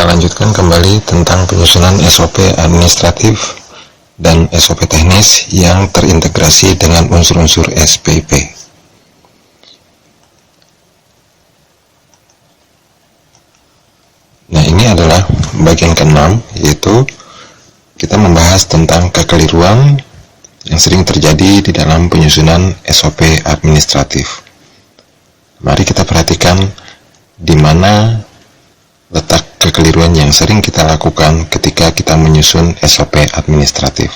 kita lanjutkan kembali tentang penyusunan SOP administratif dan SOP teknis yang terintegrasi dengan unsur-unsur SPIP. Nah, ini adalah bagian ke-6, yaitu kita membahas tentang kekeliruan yang sering terjadi di dalam penyusunan SOP administratif. Mari kita perhatikan di mana letak kekeliruan yang sering kita lakukan ketika kita menyusun SOP administratif.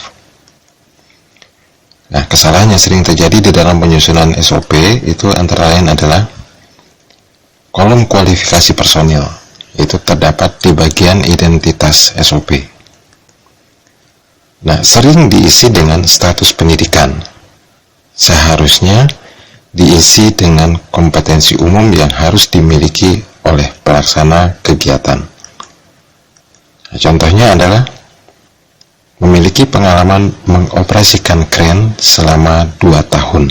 Nah, kesalahan yang sering terjadi di dalam penyusunan SOP itu antara lain adalah kolom kualifikasi personil, itu terdapat di bagian identitas SOP. Nah, sering diisi dengan status pendidikan. Seharusnya diisi dengan kompetensi umum yang harus dimiliki oleh pelaksana kegiatan. Nah, contohnya adalah memiliki pengalaman mengoperasikan kren selama 2 tahun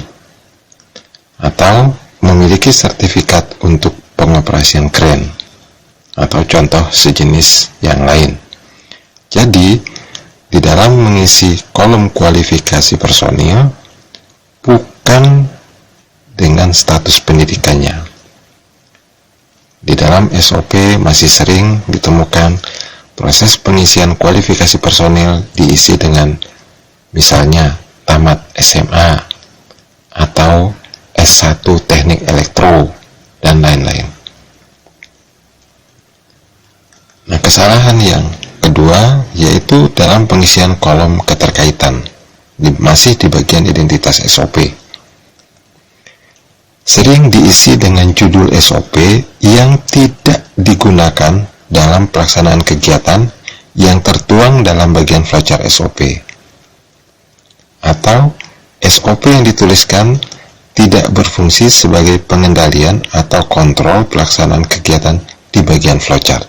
atau memiliki sertifikat untuk pengoperasian kren atau contoh sejenis yang lain. Jadi, di dalam mengisi kolom kualifikasi personil bukan dengan status pendidikannya. Di dalam SOP masih sering ditemukan proses pengisian kualifikasi personil diisi dengan misalnya tamat SMA atau S1 teknik elektro dan lain-lain. Nah, kesalahan yang kedua yaitu dalam pengisian kolom keterkaitan, masih di bagian identitas SOP. Sering diisi dengan judul SOP yang tidak digunakan dalam pelaksanaan kegiatan yang tertuang dalam bagian flowchart SOP. Atau SOP yang dituliskan tidak berfungsi sebagai pengendalian atau kontrol pelaksanaan kegiatan di bagian flowchart.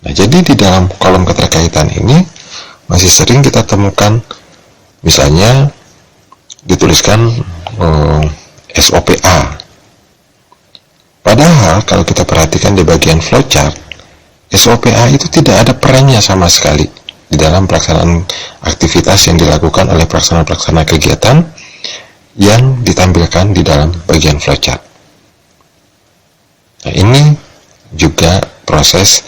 Nah, jadi di dalam kolom keterkaitan ini masih sering kita temukan misalnya dituliskan SOP A. Padahal kalau kita perhatikan di bagian flowchart, SOP A itu tidak ada perannya sama sekali di dalam pelaksanaan aktivitas yang dilakukan oleh pelaksana-pelaksana kegiatan yang ditampilkan di dalam bagian flowchart. Nah, ini juga proses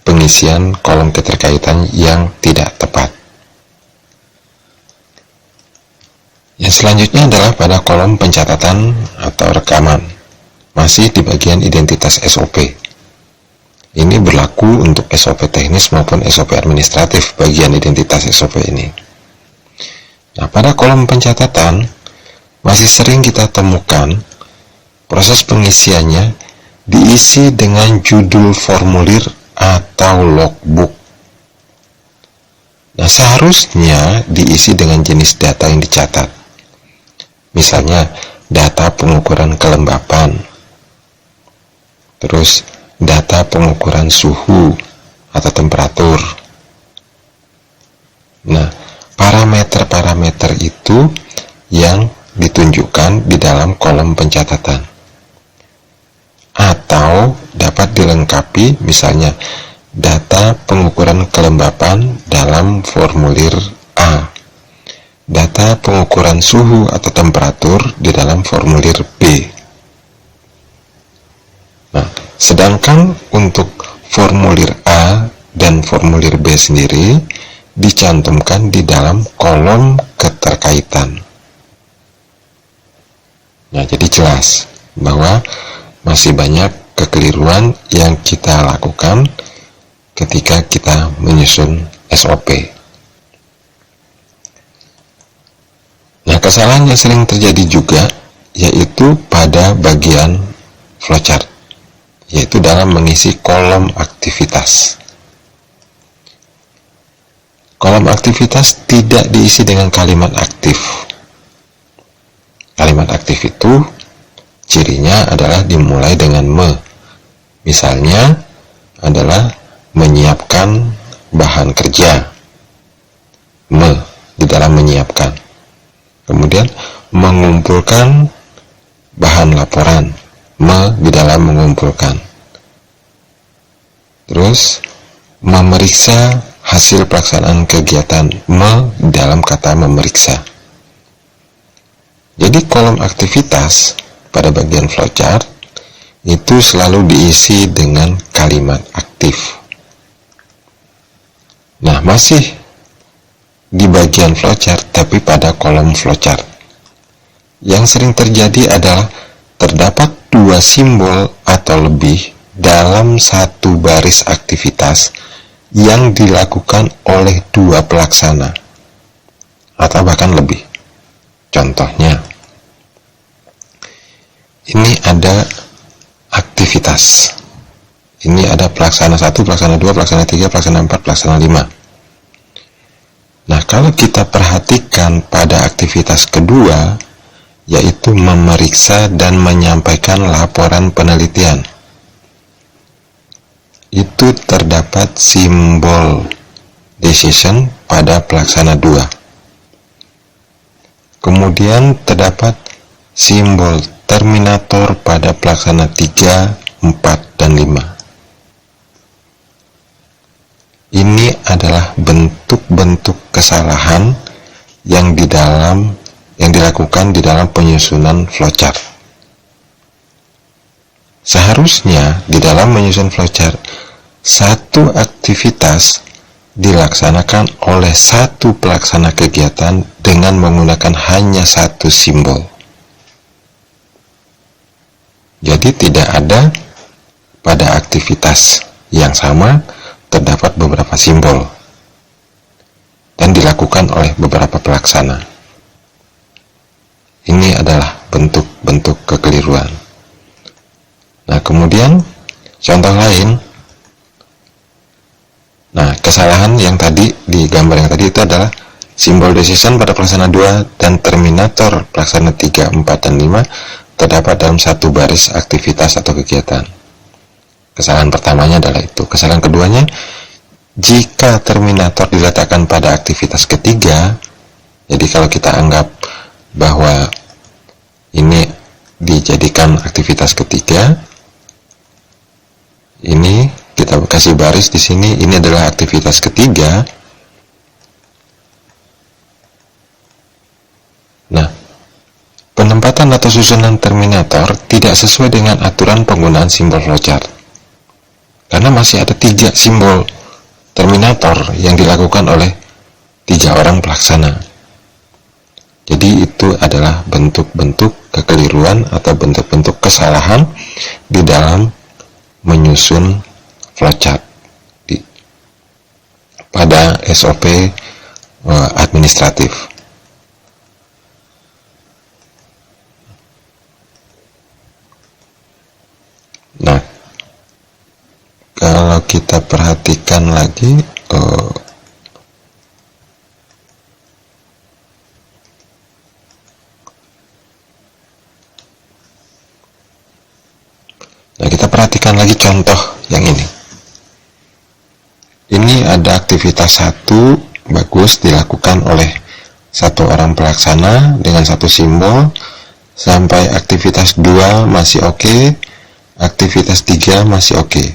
pengisian kolom keterkaitan yang tidak tepat. Yang selanjutnya adalah pada kolom pencatatan atau rekaman, masih di bagian identitas SOP. Ini berlaku untuk SOP teknis maupun SOP administratif bagian identitas SOP ini. Nah, pada kolom pencatatan masih sering kita temukan proses pengisiannya diisi dengan judul formulir atau logbook. Nah, seharusnya diisi dengan jenis data yang dicatat. Misalnya data pengukuran kelembapan, terus data pengukuran suhu atau temperatur. Nah, parameter-parameter itu yang ditunjukkan di dalam kolom pencatatan. Atau dapat dilengkapi misalnya data pengukuran kelembapan dalam formulir A, data pengukuran suhu atau temperatur di dalam formulir B. Nah, sedangkan untuk formulir A dan formulir B sendiri dicantumkan di dalam kolom keterkaitan. Nah, jadi jelas bahwa masih banyak kekeliruan yang kita lakukan ketika kita menyusun SOP. Nah, kesalahan yang sering terjadi juga yaitu pada bagian flowchart, yaitu dalam mengisi kolom aktivitas. Kolom aktivitas tidak diisi dengan kalimat aktif. Kalimat aktif itu cirinya adalah dimulai dengan me. Misalnya adalah menyiapkan bahan kerja. Me di dalam menyiapkan. Kemudian mengumpulkan bahan laporan. Me di dalam mengumpulkan. Terus memeriksa hasil pelaksanaan kegiatan, dalam kata memeriksa. Jadi kolom aktivitas pada bagian flowchart itu selalu diisi dengan kalimat aktif. Nah, masih di bagian flowchart tapi pada kolom flowchart. Yang sering terjadi adalah terdapat 2 simbol atau lebih dalam satu baris aktivitas yang dilakukan oleh 2 pelaksana atau bahkan lebih. Contohnya, ini ada aktivitas. Ini ada pelaksana 1, pelaksana 2, pelaksana 3, pelaksana 4, pelaksana 5. Nah, kalau kita perhatikan pada aktivitas kedua, yaitu memeriksa dan menyampaikan laporan penelitian, itu terdapat simbol decision pada pelaksana 2. Kemudian terdapat simbol terminator pada pelaksana 3, 4, dan 5. Ini adalah bentuk-bentuk kesalahan yang dilakukan di dalam penyusunan flowchart. Seharusnya di dalam menyusun flowchart, satu aktivitas dilaksanakan oleh satu pelaksana kegiatan dengan menggunakan hanya satu simbol. Jadi tidak ada pada aktivitas yang sama terdapat beberapa simbol dan dilakukan oleh beberapa pelaksana. Ini adalah bentuk-bentuk kekeliruan. Nah, kemudian contoh lain. Nah, kesalahan yang tadi di gambar yang tadi itu adalah simbol decision pada pelaksana 2 dan terminator pelaksana 3, 4, dan 5 terdapat dalam satu baris aktivitas atau kegiatan. Kesalahan pertamanya adalah itu. Kesalahan keduanya, jika terminator diletakkan pada aktivitas ketiga, jadi kalau kita anggap bahwa ini dijadikan aktivitas ketiga, ini kita kasih baris di sini, ini adalah aktivitas ketiga. Nah, penempatan atau susunan terminator tidak sesuai dengan aturan penggunaan simbol flowchart, karena masih ada 3 simbol terminator yang dilakukan oleh 3 orang pelaksana. Jadi itu adalah bentuk-bentuk kekeliruan atau bentuk-bentuk kesalahan di dalam menyusun flowchart pada SOP administratif. Nah, kalau kita perhatikan lagi, nah kita perhatikan lagi contoh yang ini. Ini ada aktivitas 1, bagus, dilakukan oleh 1 orang pelaksana dengan 1 simbol, sampai aktivitas 2 masih oke, aktivitas 3 masih oke.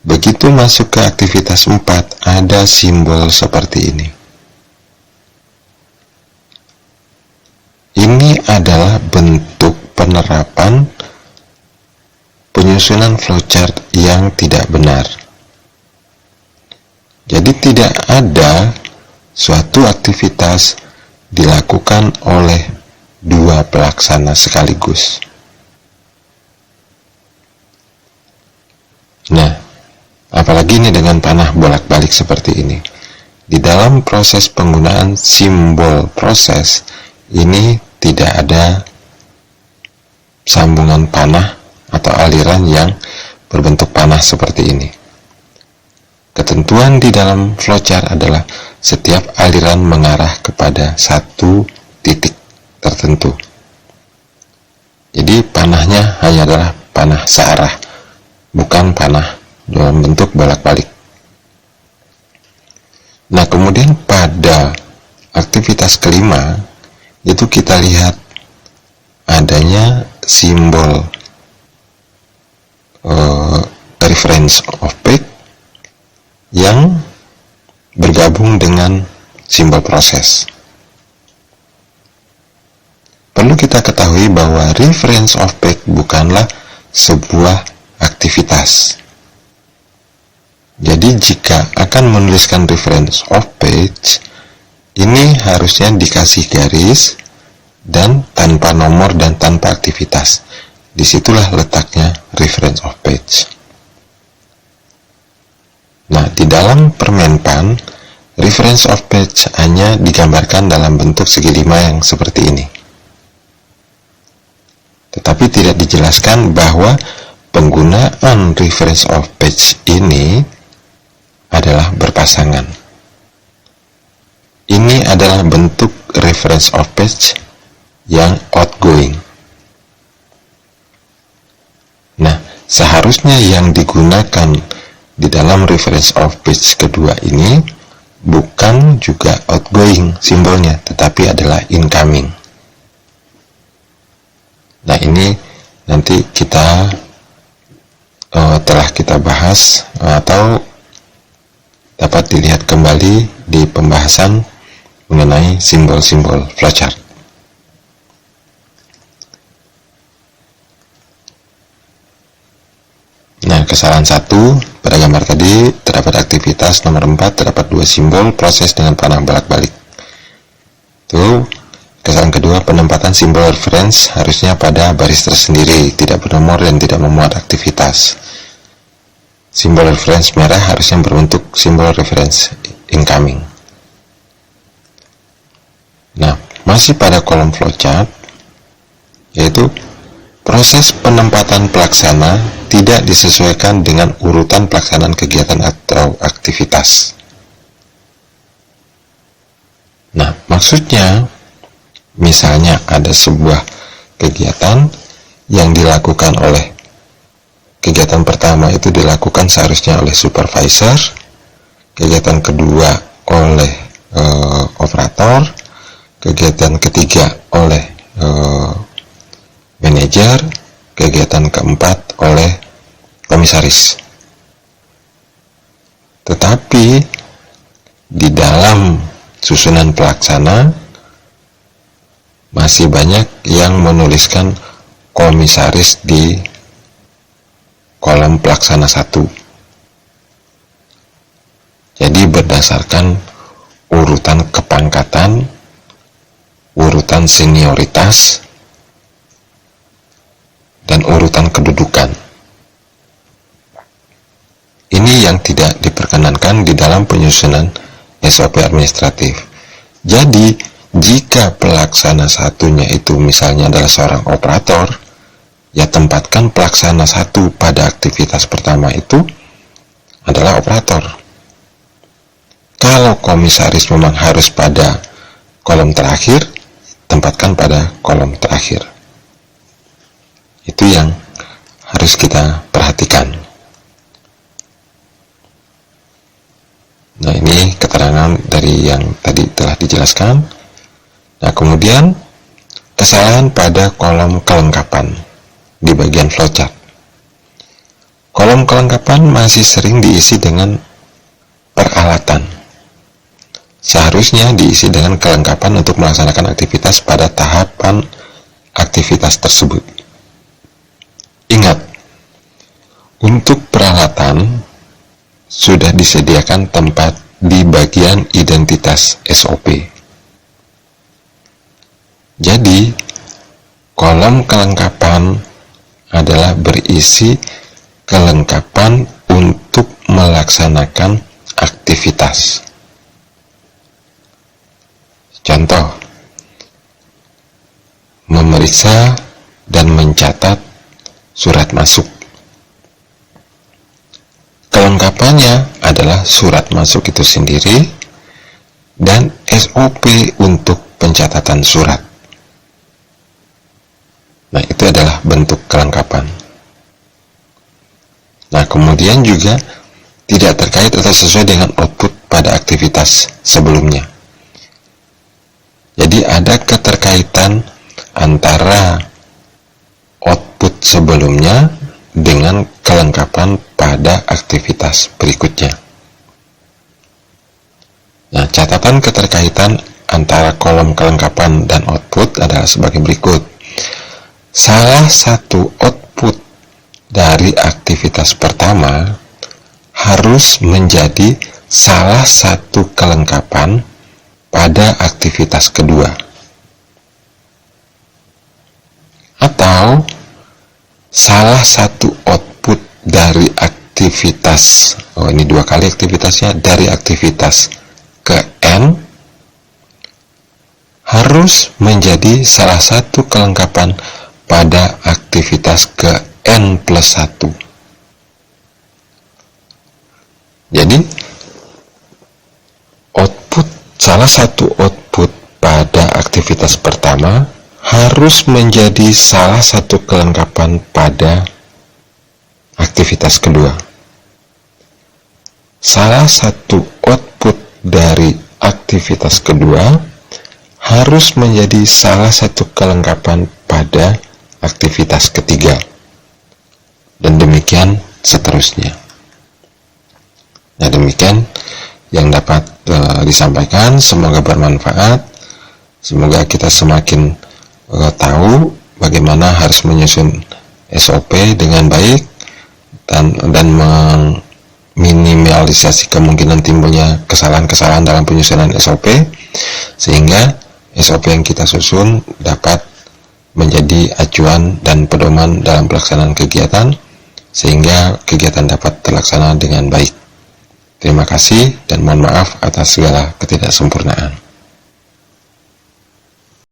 Begitu masuk ke aktivitas 4, ada simbol seperti ini. Ini adalah bentuk penerapan penyusunan flowchart yang tidak benar. Jadi tidak ada suatu aktivitas dilakukan oleh 2 pelaksana sekaligus. Nah, apalagi ini dengan panah bolak-balik seperti ini. Di dalam proses penggunaan simbol proses ini tidak ada sambungan panah atau aliran yang berbentuk panah seperti ini. Ketentuan di dalam flowchart adalah setiap aliran mengarah kepada satu titik tertentu. Jadi panahnya hanya adalah panah searah, bukan panah dalam bentuk bolak-balik. Nah, kemudian pada aktivitas kelima itu kita lihat adanya simbol reference of page yang bergabung dengan simbol proses. Perlu kita ketahui bahwa reference of page bukanlah sebuah aktivitas. Jadi jika akan menuliskan reference of page, ini harusnya dikasih garis dan tanpa nomor dan tanpa aktivitas. Disitulah letaknya reference of page. Nah, di dalam permenpan, reference of page hanya digambarkan dalam bentuk segi 5 yang seperti ini. Tetapi tidak dijelaskan bahwa penggunaan reference of page ini adalah berpasangan. Ini adalah bentuk reference of page yang outgoing. Nah, seharusnya yang digunakan di dalam reference of page kedua ini bukan juga outgoing simbolnya, tetapi adalah incoming. Nah, ini nanti kita telah kita bahas atau dapat dilihat kembali di pembahasan mengenai simbol-simbol flowchart. Nah, kesalahan 1 pada gambar tadi terdapat aktivitas nomor 4, terdapat 2 simbol proses dengan panah bolak-balik. Itu kesalahan kedua, penempatan simbol reference harusnya pada baris tersendiri, tidak bernomor dan tidak memuat aktivitas. Simbol reference merah harusnya berbentuk simbol reference incoming. Nah, masih pada kolom flowchart, yaitu proses penempatan pelaksana tidak disesuaikan dengan urutan pelaksanaan kegiatan atau aktivitas. Nah, maksudnya, misalnya ada sebuah kegiatan yang dilakukan oleh kegiatan pertama itu dilakukan seharusnya oleh supervisor, kegiatan kedua oleh operator, kegiatan ketiga oleh manajer, kegiatan keempat oleh komisaris. Tetapi di dalam susunan pelaksana masih banyak yang menuliskan komisaris di kolom pelaksana 1. Jadi berdasarkan urutan kepangkatan, urutan senioritas, dan urutan kedudukan. Ini yang tidak diperkenankan di dalam penyusunan SOP administratif. Jadi, jika pelaksana satunya itu misalnya adalah seorang operator, ya tempatkan pelaksana 1 pada aktivitas pertama itu adalah operator. Kalau komisaris memang harus pada kolom terakhir, tempatkan pada kolom terakhir. Itu yang harus kita perhatikan. Nah, ini keterangan dari yang tadi telah dijelaskan. Nah, kemudian kesalahan pada kolom kelengkapan di bagian flowchart. Kolom kelengkapan masih sering diisi dengan peralatan. Seharusnya diisi dengan kelengkapan untuk melaksanakan aktivitas pada tahapan aktivitas tersebut. Ingat, untuk peralatan sudah disediakan tempat di bagian identitas SOP. Jadi, kolom kelengkapan adalah berisi kelengkapan untuk melaksanakan aktivitas. Contoh, memeriksa dan mencatat surat masuk. Kelengkapannya adalah surat masuk itu sendiri dan SOP untuk pencatatan surat. Nah, itu adalah bentuk kelengkapan. Nah, kemudian juga tidak terkait atau sesuai dengan output pada aktivitas sebelumnya. Jadi ada keterkaitan antara output sebelumnya dengan kelengkapan pada aktivitas berikutnya. Nah, catatan keterkaitan antara kolom kelengkapan dan output adalah sebagai berikut. Salah satu output dari aktivitas pertama harus menjadi salah satu kelengkapan pada aktivitas kedua. Atau salah satu output dari aktivitas, ini dua kali aktivitasnya, dari aktivitas ke N harus menjadi salah satu kelengkapan pada aktivitas ke N plus 1. Jadi, salah satu output pada aktivitas pertama harus menjadi salah satu kelengkapan pada aktivitas kedua. Salah satu output dari aktivitas kedua harus menjadi salah satu kelengkapan pada aktivitas ketiga. Dan demikian seterusnya. Nah, demikian yang dapat disampaikan. Semoga bermanfaat. Semoga kita semakin tahu bagaimana harus menyusun SOP dengan baik dan meminimalisasi kemungkinan timbulnya kesalahan-kesalahan dalam penyusunan SOP, sehingga SOP yang kita susun dapat menjadi acuan dan pedoman dalam pelaksanaan kegiatan, sehingga kegiatan dapat terlaksana dengan baik. Terima kasih dan mohon maaf atas segala ketidaksempurnaan.